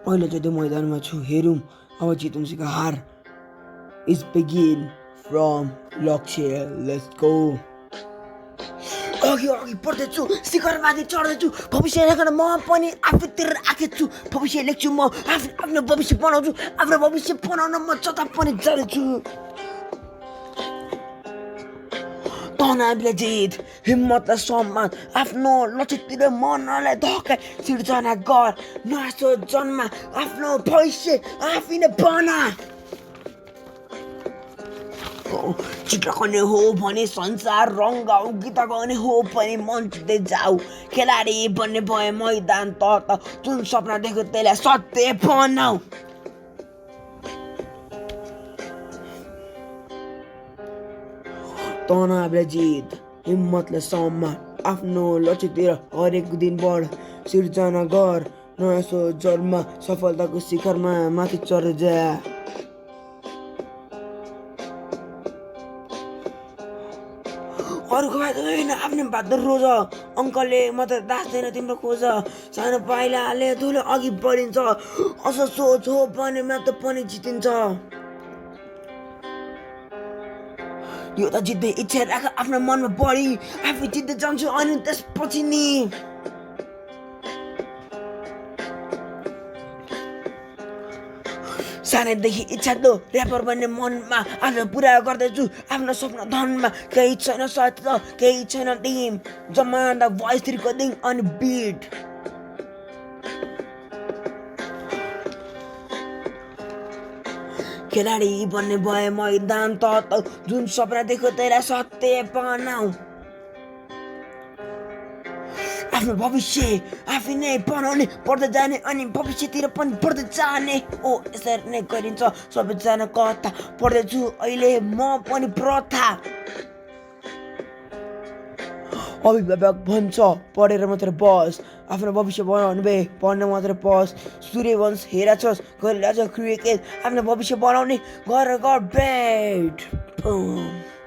पहिलो चाहिँ मैदानमा छु, हेरौँ अब जितौँसीको हार इज बिगिन फ्रम लक्ष्य। Let's go. अघि अघि बढ्दैछु, शिखरमाथि चढ्दैछु, भविष्य लेख्न म पनि आफूतिर आँखेछु छु। भविष्य लेख्छु म, आफ्नो भविष्य बनाउँछु, आफ्नो भविष्य बनाउन म जता पनि जाँदैछु। तनावले जित, हिम्मतलाई सम्मान, आफ्नो लक्ष्यतिर मनलाई धक्का सिर्जना गर, नयाँ जन्म, आफ्नो भविष्य आफै नै बना। चित्र गर्ने हो भने संसार रङ्गाउ, गीत गाउने हो भने मन जित्दै जाऊ, खेलाडी बन्ने भए मैदान तर्क, जुन सपना देख्यो त्यसलाई सत्य बनाऊ। तनावले जित, हिम्मतले सम्मान, आफ्नो लक्ष्यतिर हरेक दिन बढ, सिर्जना गर, नयाँ सोच जन्म, सफलताको शिखरमा माथि चढ्दै जा। अरूको बात होइन, आफ्नो बात रोज, अङ्कलले मात्र दास्दैन तिम्रो खोज, सानो पाइलाले ठुलो अघि बढिन्छ, असल सोच हो भने मात्र पनि जितिन्छ। यो त जित्दै इच्छा राख आफ्नो मनमा बढी, आफै जित्दै जान्छु अनि त्यसपछि नि सानैदेखि इच्छा त ऱ्यापर बन्ने मनमा, आफ्नो पुरा गर्दैछु आफ्नो सपना धनमा, केही छैन साथ त केही छैन टिम, जमान्दा भोइस रिकर्डिङ अनि बिट। खेलाडी बन्ने भए मैदान त जुन सपना देख्यो त्यसलाई सत्य बनाऊ, आफ्नो भविष्य आफै नै बनाउने, पढ्दै जाने अनि भविष्यतिर पनि पढ्दै जाने। ओ यसरी नै गरिन्छ सबैजना कथा, पढ्दैछु अहिले म पनि प्रथा। अभिभावक भन्छ पढेर मात्र बस, आफ्नो भविष्य बनाउने भए पढ्न मात्र बस, सूर्यवंश हेरेछस् गरिरहेछ क्रिकेट, आफ्नो भविष्य बनाउने घर बेट।